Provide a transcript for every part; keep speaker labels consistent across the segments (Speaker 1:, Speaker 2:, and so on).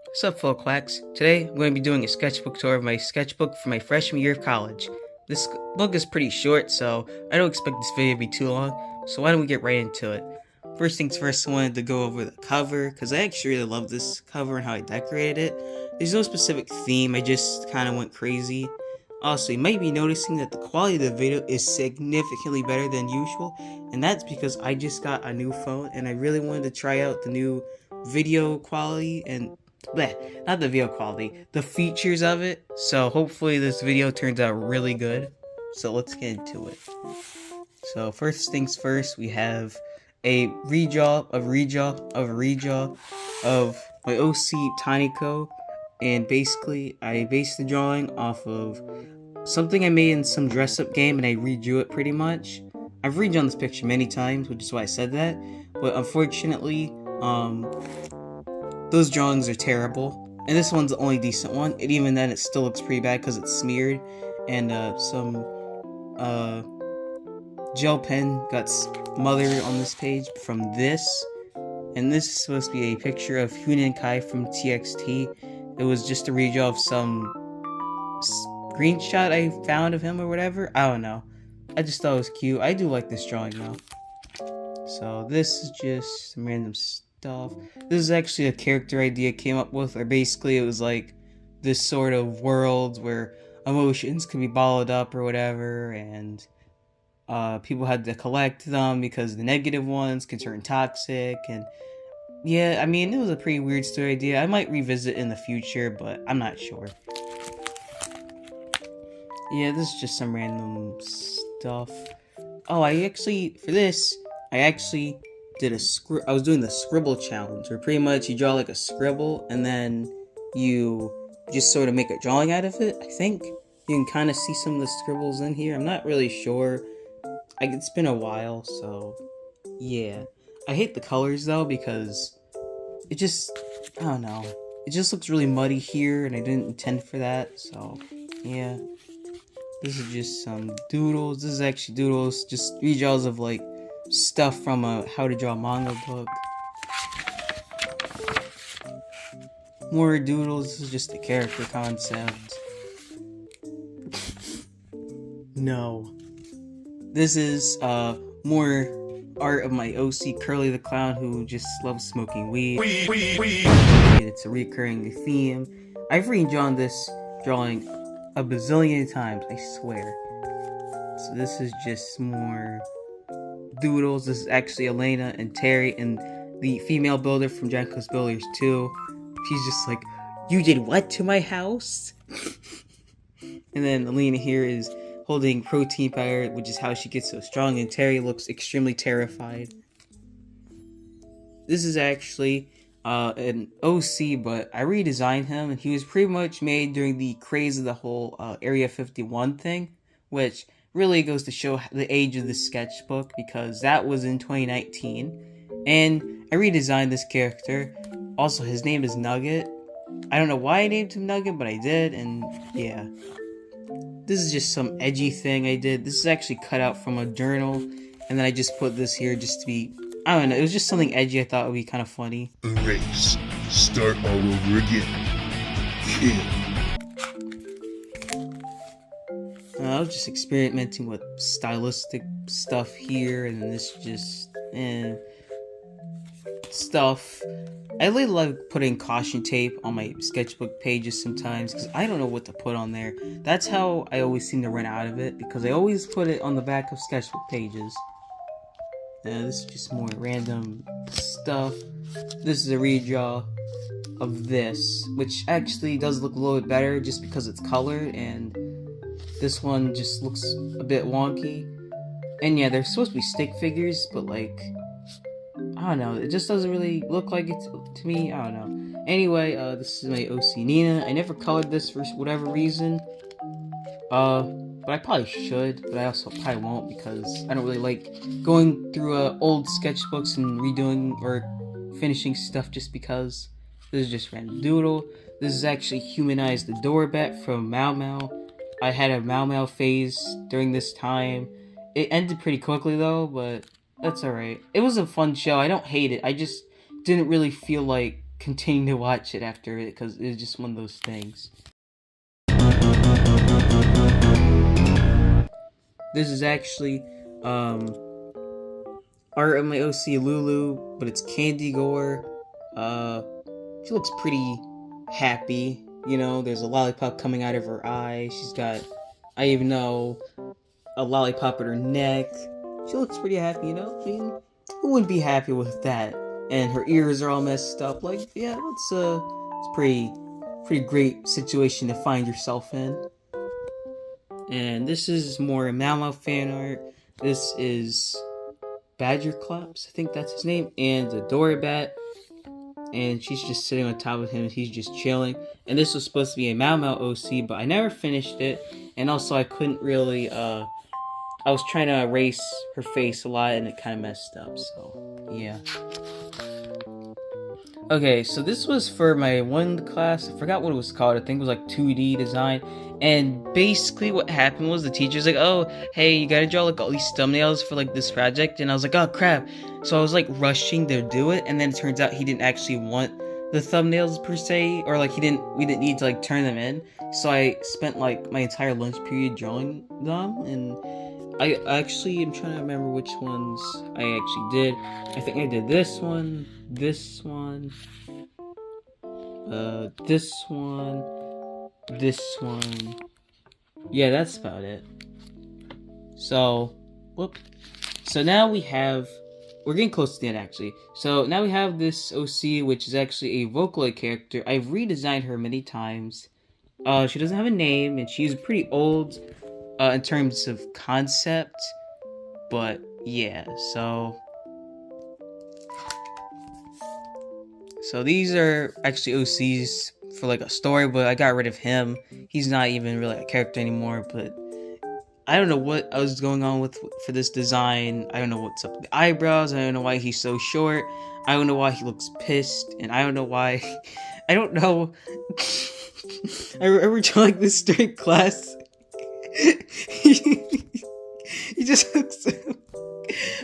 Speaker 1: What's up, fellow quacks? Today, I'm going to be doing a sketchbook tour of my sketchbook for my freshman year of college. This book is pretty short, so I don't expect this video to be too long, so why don't we get right into it? First things first, I wanted to go over the cover, because I actually really love this cover and how I decorated it. There's no specific theme, I just kind of went crazy. Also, you might be noticing that the quality of the video is significantly better than usual, and that's because I just got a new phone, and I really wanted to try out the new video quality and not the video quality, the features of it. So hopefully this video turns out really good. So let's get into it. So first things first, we have a redraw of my OC Tinyco, and basically I based the drawing off of something I made in some dress-up game, and I redrew it pretty much. I've redrawn this picture many times, which is why I said that, but unfortunately, those drawings are terrible, and this one's the only decent one, and even then it still looks pretty bad because it's smeared, and some gel pen got smothered on this page from this, and this is supposed to be a picture of Hunan Kai from TXT. It was just a redraw of some screenshot I found of him or whatever, I don't know. I just thought it was cute. I do like this drawing though. So this is just some random stuff. This is actually a character idea I came up with, or basically it was like this sort of world where emotions can be bottled up or whatever, and people had to collect them because the negative ones can turn toxic. And yeah, I mean, it was a pretty weird story idea. I might revisit in the future, but I'm not sure. Yeah, this is just some random stuff. Oh, for this, I actually did I was doing the scribble challenge, where pretty much you draw like a scribble and then you just sort of make a drawing out of it. I think you can kind of see some of the scribbles in here. I'm not really sure. It's been a while, so yeah. I hate the colors though, because it just, I don't know. It just looks really muddy here, and I didn't intend for that, so yeah. This is just some doodles. This is actually doodles, just redraws of like stuff from a how to draw manga book. More doodles. This is just a character concept. No. This is more art of my OC Curly the Clown, who just loves smoking weed. It's a recurring theme. I've redrawn this drawing a bazillion times, I swear. So this is just more doodles. This is actually Elena and Terry, and the female builder from Janko's Builders 2. She's just like, "You did what to my house?" And then Elena here is holding protein powder, which is how she gets so strong, and Terry looks extremely terrified. This is actually an OC, but I redesigned him, and he was pretty much made during the craze of the whole Area 51 thing, which really goes to show the age of the sketchbook, because that was in 2019, and I redesigned this character. Also, his name is Nugget. I don't know why I named him Nugget, but I did, and yeah. This is just some edgy thing I did. This is actually cut out from a journal, and then I just put this here just to be, I don't know, it was just something edgy I thought would be kind of funny.
Speaker 2: Erase. Start all over again. Kill.
Speaker 1: I was just experimenting with stylistic stuff here, and then this just, stuff. I really like putting caution tape on my sketchbook pages sometimes, because I don't know what to put on there. That's how I always seem to run out of it, because I always put it on the back of sketchbook pages. This is just more random stuff. This is a redraw of this, which actually does look a little bit better just because it's colored, and this one just looks a bit wonky. And yeah, they're supposed to be stick figures, but like, I don't know, it just doesn't really look like it to me. I don't know. Anyway, this is my OC Nina. I never colored this for whatever reason. But I probably should, but I also probably won't, because I don't really like going through old sketchbooks and redoing or finishing stuff just because. This is just random doodle. This is actually humanized the Doorbet from Mau Mau. I had a Mau Mau phase during this time. It ended pretty quickly though, but that's alright. It was a fun show. I don't hate it. I just didn't really feel like continue to watch it after it because it's just one of those things. This is actually art of my OC Lulu, but it's Candy Gore. She looks pretty happy. You know, there's a lollipop coming out of her eye. She's got, I even know, a lollipop at her neck. She looks pretty happy, you know? I mean, who wouldn't be happy with that? And her ears are all messed up. Like, yeah, it's a pretty great situation to find yourself in. And this is more Mau fan art. This is Badger Claps, I think that's his name, and the Dory Bat. And she's just sitting on top of him and he's just chilling. And this was supposed to be a Mau OC, but I never finished it. And also I couldn't really, I was trying to erase her face a lot and it kind of messed up, so yeah. Okay, so this was for my one class. I forgot what it was called. I think it was like 2D design. And basically what happened was the teacher's like, oh, hey, you gotta draw like all these thumbnails for like this project. And I was like, oh crap. So I was like rushing to do it. And then it turns out he didn't actually want the thumbnails per se. Or like we didn't need to like turn them in. So I spent like my entire lunch period drawing them. And I actually am trying to remember which ones I actually did. I think I did this one, this one, this one. Yeah, that's about it. So, So now we're getting close to the end actually. So now we have this OC, which is actually a Vocaloid character. I've redesigned her many times. She doesn't have a name, and she's pretty old in terms of concept. But yeah, so these are actually OCs for like a story, but I got rid of him. He's not even really a character anymore, but I don't know what I was going on with for this design. I don't know what's up with the eyebrows. I don't know why he's so short. I don't know why he looks pissed, and I don't know why. I don't know. I remember drawing this during class. He just looks so...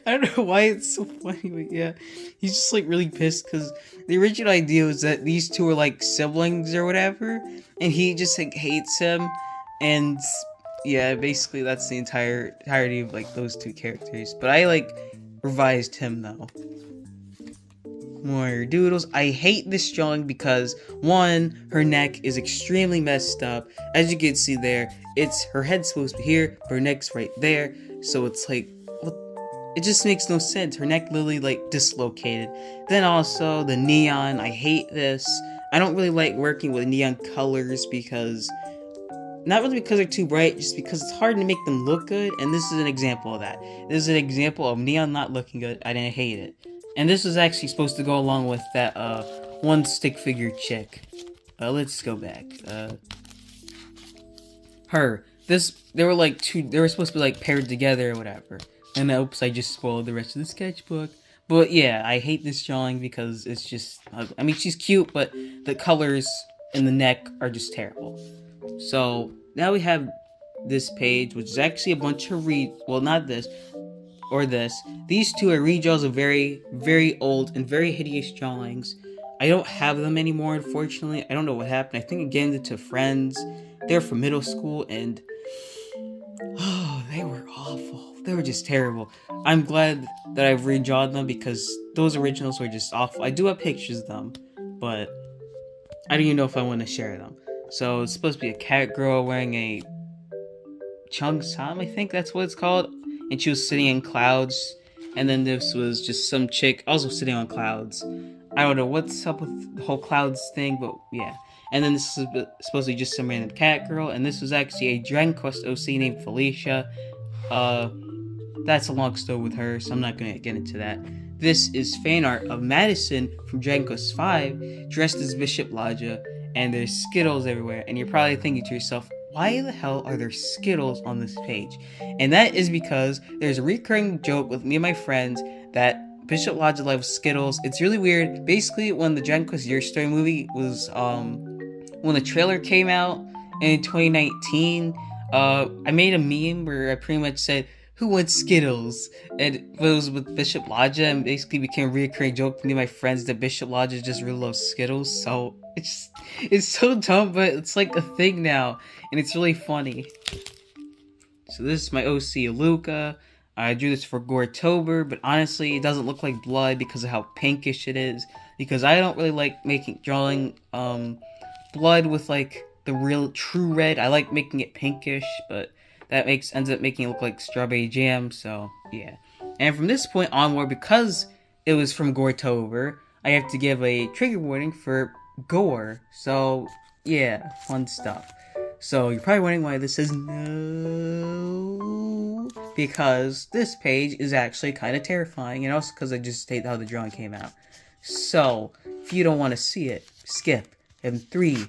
Speaker 1: I don't know why it's so funny, but yeah. He's just like really pissed because the original idea was that these two are like siblings or whatever, and he just like hates him, and yeah, basically that's the entirety of like those two characters. But I like revised him though. More Doodles. I hate this drawing because one, her neck is extremely messed up. As you can see there, her head's supposed to be here, but her neck's right there. So it's like, it just makes no sense. Her neck literally like dislocated. Then also the neon. I hate this. I don't really like working with neon colors because, not really because they're too bright, just because it's hard to make them look good. And this is an example of that. This is an example of neon not looking good. I didn't hate it. And this was actually supposed to go along with that one stick figure chick. Let's go back. They were supposed to be like paired together or whatever. And oops, I just spoiled the rest of the sketchbook. But yeah, I hate this drawing because it's just ugly. I mean, she's cute, but the colors in the neck are just terrible. So now we have this page, which is actually a bunch of not this or this. These two are redraws of very, very old and very hideous drawings. I don't have them anymore, unfortunately. I don't know what happened. I think I gave them to friends. They're from middle school, and oh, they were awful. They were just terrible. I'm glad that I've redrawn them because those originals were just awful. I do have pictures of them, but I don't even know if I want to share them. So it's supposed to be a cat girl wearing a cheongsam, I think that's what it's called. And she was sitting in clouds. And then this was just some chick also sitting on clouds. I don't know what's up with the whole clouds thing, but yeah. And then this is supposed to be just some random cat girl. And this was actually a Dragon Quest OC named Felicia. That's a long story with her, so I'm not going to get into that. This is fan art of Madison from Dragon Quest V, dressed as Bishop Lodja, and there's Skittles everywhere. And you're probably thinking to yourself, why the hell are there Skittles on this page? And that is because there's a recurring joke with me and my friends that Bishop Lodja loves Skittles. It's really weird. Basically, when the Dragon Quest Your Story movie was, when the trailer came out in 2019, I made a meme where I pretty much said, who wants Skittles? And it was with Bishop Lodge, and basically became a reoccurring joke with me and my friends that Bishop Lodge just really loves Skittles. So it's so dumb, but it's like a thing now, and it's really funny. So this is my OC Luca. I drew this for Gore-tober, but honestly, it doesn't look like blood because of how pinkish it is. Because I don't really like drawing blood with like the real true red. I like making it pinkish, but that ends up making it look like strawberry jam. So yeah. And from this point onward, because it was from Gore-tober, I have to give a trigger warning for gore. So yeah, fun stuff. So you're probably wondering why this says no, because this page is actually kind of terrifying, and also because I just state how the drawing came out. So if you don't want to see it, skip. In 3,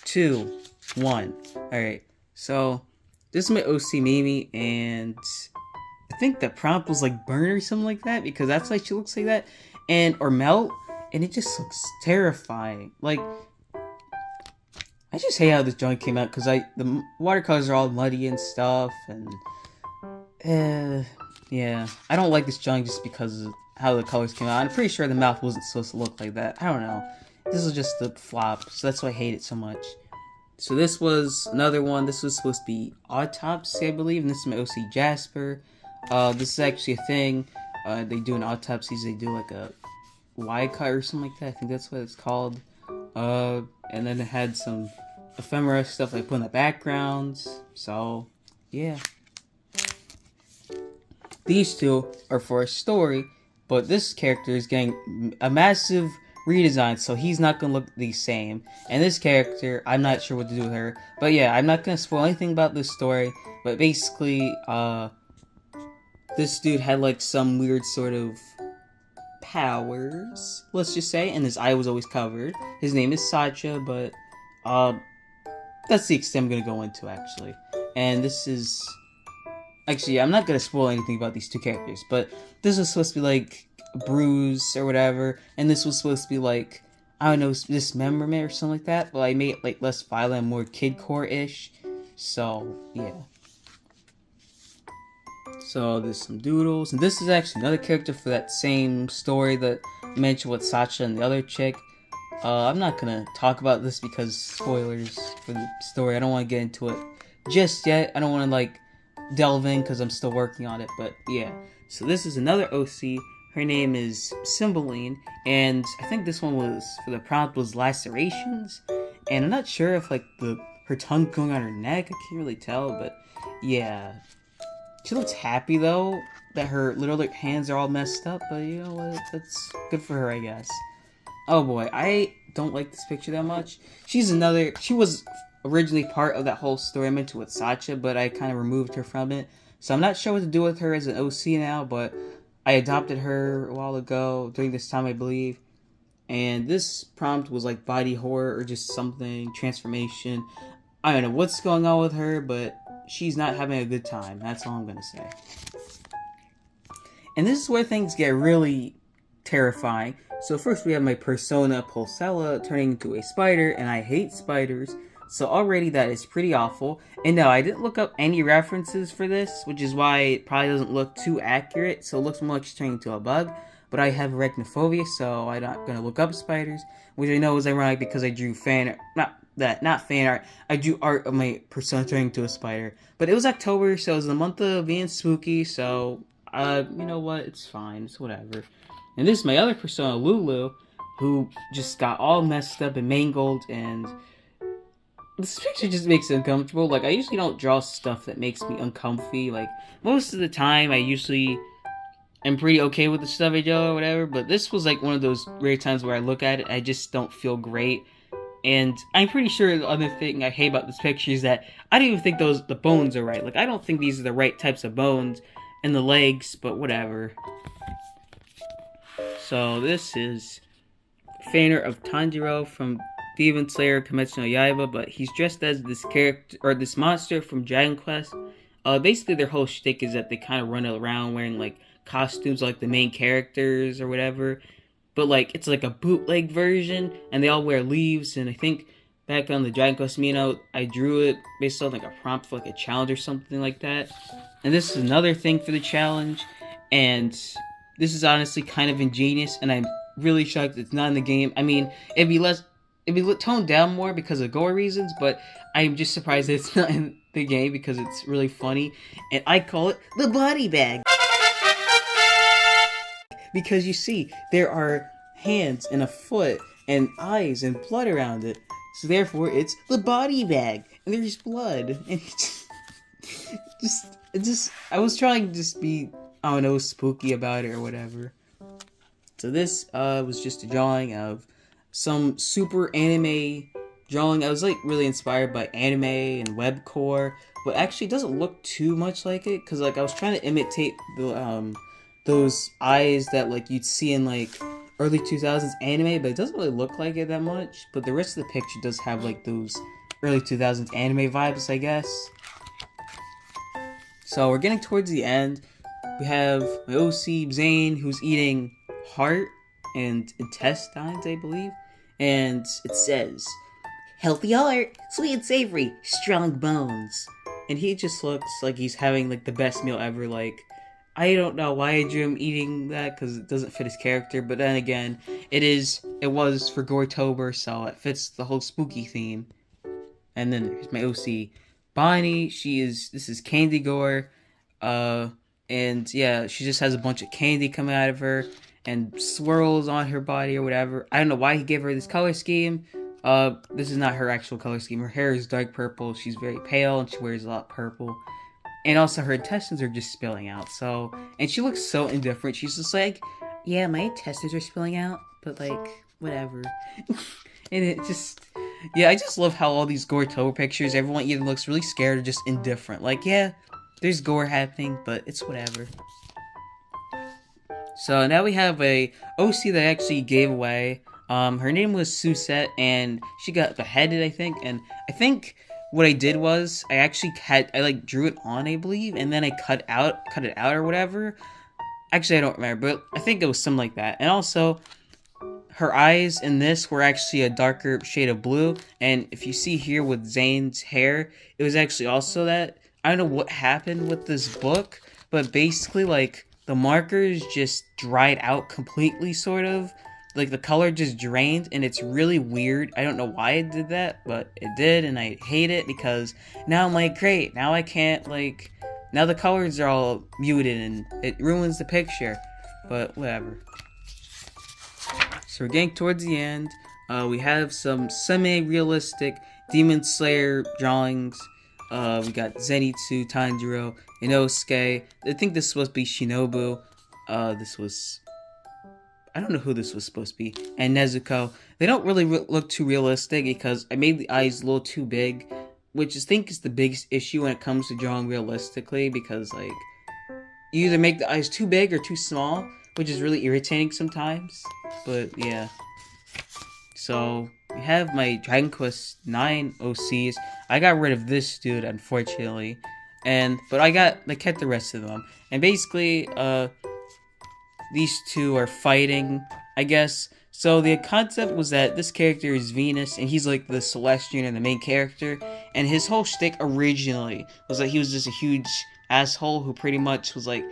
Speaker 1: 2, 1. Alright, so this is my OC Mimi, and I think the prompt was like burn or something like that, because that's why she looks like that, or melt, and it just looks terrifying. Like, I just hate how this drawing came out, because the watercolors are all muddy and stuff, and yeah, I don't like this drawing just because of how the colors came out. I'm pretty sure the mouth wasn't supposed to look like that. I don't know. This is just the flop, so that's why I hate it so much. So this was another one. This was supposed to be autopsy, I believe, and this is my OC Jasper. This is actually a thing. They do in autopsies. They do like a Y cut or something like that. I think that's what it's called. And then it had some ephemera stuff I put in the backgrounds. So yeah, these two are for a story, but this character is getting a massive redesign, so he's not gonna look the same. And this character, I'm not sure what to do with her, but yeah, I'm not gonna spoil anything about this story. But basically, this dude had like some weird sort of powers, let's just say, and his eye was always covered. His name is Sacha, but that's the extent I'm gonna go into, actually. And this is actually, I'm not gonna spoil anything about these two characters, but this was supposed to be like Bruise or whatever, and this was supposed to be like, I don't know, dismemberment or something like that, but I made it like less violent, more kidcore-ish. So yeah. So there's some Doodles, and this is actually another character for that same story that I mentioned with Sacha and the other chick. I'm not gonna talk about this because spoilers for the story. I don't want to get into it just yet. I don't want to like delve in because I'm still working on it, but yeah. So this is another OC. Her name is Cymbeline, and I think this one was, for the prompt, was lacerations, and I'm not sure if like her tongue going on her neck. I can't really tell, but yeah. She looks happy though that her little like hands are all messed up, but you know what? That's good for her, I guess. Oh boy, I don't like this picture that much. She was originally part of that whole story I mentioned with Sacha, but I kind of removed her from it. So I'm not sure what to do with her as an OC now, but I adopted her a while ago, during this time I believe. And this prompt was like body horror or just something, transformation. I don't know what's going on with her, but she's not having a good time. That's all I'm going to say. And this is where things get really terrifying. So first we have my persona Pulcella turning into a spider, and I hate spiders. So already that is pretty awful. And no, I didn't look up any references for this, which is why it probably doesn't look too accurate. So it looks more like she's turning into a bug. But I have arachnophobia, so I'm not going to look up spiders. Which I know is ironic because I drew fan art. Not fan art. I drew art of my persona turning into a spider. But it was October, so it was the month of being spooky. So, you know what? It's fine. It's whatever. And this is my other persona, Lulu, who just got all messed up and mangled, and this picture just makes it uncomfortable. Like, I usually don't draw stuff that makes me uncomfy. Like, most of the time, I usually am pretty okay with the stuff I draw or whatever, but this was like one of those rare times where I look at it, I just don't feel great. And I'm pretty sure the other thing I hate about this picture is that I don't even think the bones are right. Like, I don't think these are the right types of bones in the legs, but whatever. So this is fan art of Tanjiro from Demon Slayer Kimetsu no Yaiba, but he's dressed as this character, or this monster from Dragon Quest. Basically their whole shtick is that they kind of run around wearing like costumes like the main characters or whatever, but like it's like a bootleg version, and they all wear leaves, and I think back on the Dragon Quest Mino, I drew it based on like a prompt for like a challenge or something like that. And this is another thing for the challenge, and this is honestly kind of ingenious, and I'm really shocked it's not in the game. I mean, it'd be toned down more because of gore reasons, but I'm just surprised that it's not in the game because it's really funny, and I call it the body bag. Because you see, there are hands and a foot and eyes and blood around it. So therefore, it's the body bag. And there's blood. And I was trying to just be, I don't know, spooky about it or whatever. So this was just a drawing of some super anime drawing. I was like really inspired by anime and webcore, but actually it doesn't look too much like it. Because like I was trying to imitate the those eyes that like you'd see in like early 2000s anime, but it doesn't really look like it that much. But the rest of the picture does have like those early 2000s anime vibes, I guess. So we're getting towards the end. We have my OC Zane, who's eating heart and intestines, I believe, and it says, "Healthy heart, sweet and savory, strong bones." And he just looks like he's having like the best meal ever. Like, I don't know why I drew him eating that because it doesn't fit his character, but then again, it was for Gore-tober, so it fits the whole spooky theme. And then there's my OC Bonnie. This is Candy Gore, and yeah, she just has a bunch of candy coming out of her and swirls on her body or whatever. I don't know why he gave her this color scheme. This is not her actual color scheme. Her hair is dark purple. She's very pale and she wears a lot of purple. And also her intestines are just spilling out, so... And she looks so indifferent. She's just like, yeah, my intestines are spilling out, but like, whatever. And it just... Yeah, I just love how all these Gore-tober pictures, everyone either looks really scared or just indifferent. Like, yeah, there's gore happening, but it's whatever. So now we have a OC that I actually gave away. Her name was Susette, and she got beheaded, I think. And I think what I did was I like drew it on, I believe, and then I cut it out or whatever. Actually, I don't remember, but I think it was something like that. And also, her eyes in this were actually a darker shade of blue. And if you see here with Zane's hair, it was actually also that. I don't know what happened with this book, but basically, like, the markers just dried out completely, sort of. Like, the color just drained, and it's really weird. I don't know why it did that, but it did, and I hate it, because now I'm like, great, now I can't, like, now the colors are all muted, and it ruins the picture, but whatever. So we're getting towards the end. We have some semi-realistic Demon Slayer drawings. We got Zenitsu, Tanjiro, Inosuke. I think this was supposed to be Shinobu. I don't know who this was supposed to be. And Nezuko. They don't really look too realistic because I made the eyes a little too big, which I think is the biggest issue when it comes to drawing realistically, because like you either make the eyes too big or too small, which is really irritating sometimes. But yeah. So we have my Dragon Quest 9 OCs. I got rid of this dude, unfortunately. But I kept the rest of them. And basically, these two are fighting, I guess. So the concept was that this character is Venus, and he's like the Celestian and the main character. And his whole shtick originally was that he was just a huge asshole who pretty much was like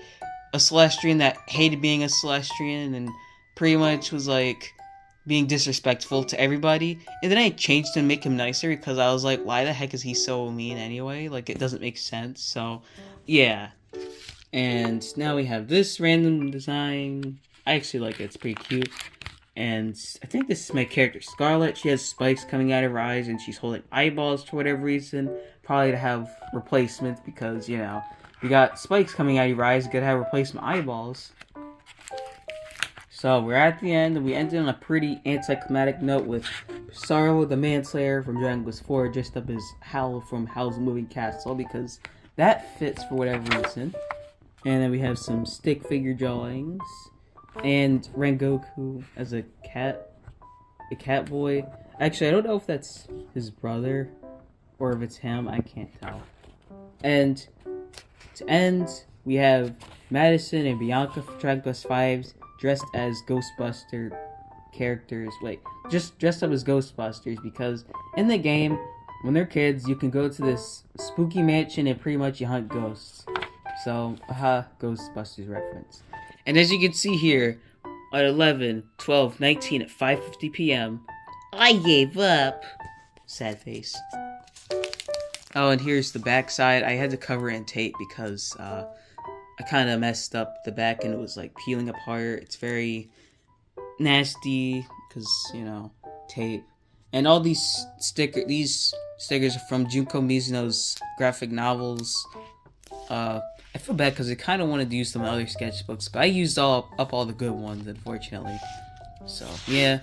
Speaker 1: a Celestian that hated being a Celestian and pretty much was like being disrespectful to everybody. And then I changed him to make him nicer because I was like, why the heck is he so mean anyway? Like, it doesn't make sense. So, yeah. And now we have this random design. I actually like it. It's pretty cute. And I think this is my character, Scarlet. She has spikes coming out of her eyes, and she's holding eyeballs for whatever reason. Probably to have replacements because, you know, you got spikes coming out of your eyes, you gotta have replacement eyeballs. So we're at the end, and we ended on a pretty anticlimactic note with Sorrow the Manslayer from Dragon Quest IV dressed up as Howl from Howl's Moving Castle, because that fits for whatever reason. And then we have some stick figure drawings. And Rengoku as a cat boy. Actually, I don't know if that's his brother or if it's him. I can't tell. And to end, we have Madison and Bianca from Dragon Quest V dressed as characters, just dressed up as Ghostbusters, because in the game, when they're kids, you can go to this spooky mansion and pretty much you hunt ghosts. So, Ghostbusters reference. And as you can see here, at 11, 12, 19, at 5:50 p.m., I gave up. Sad face. Oh, and here's the back side. I had to cover it in tape because I kind of messed up the back and it was like peeling apart. It's very nasty because, you know, tape. And all these stickers are from Junko Mizuno's graphic novels. I feel bad because I kind of wanted to use some other sketchbooks, but I used up all the good ones, unfortunately. So, yeah.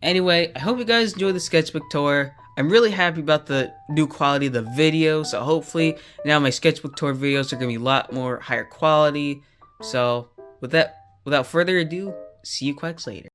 Speaker 1: Anyway, I hope you guys enjoyed the sketchbook tour. I'm really happy about the new quality of the video, so hopefully now my sketchbook tour videos are going to be a lot more higher quality. So, without further ado, see you quacks later.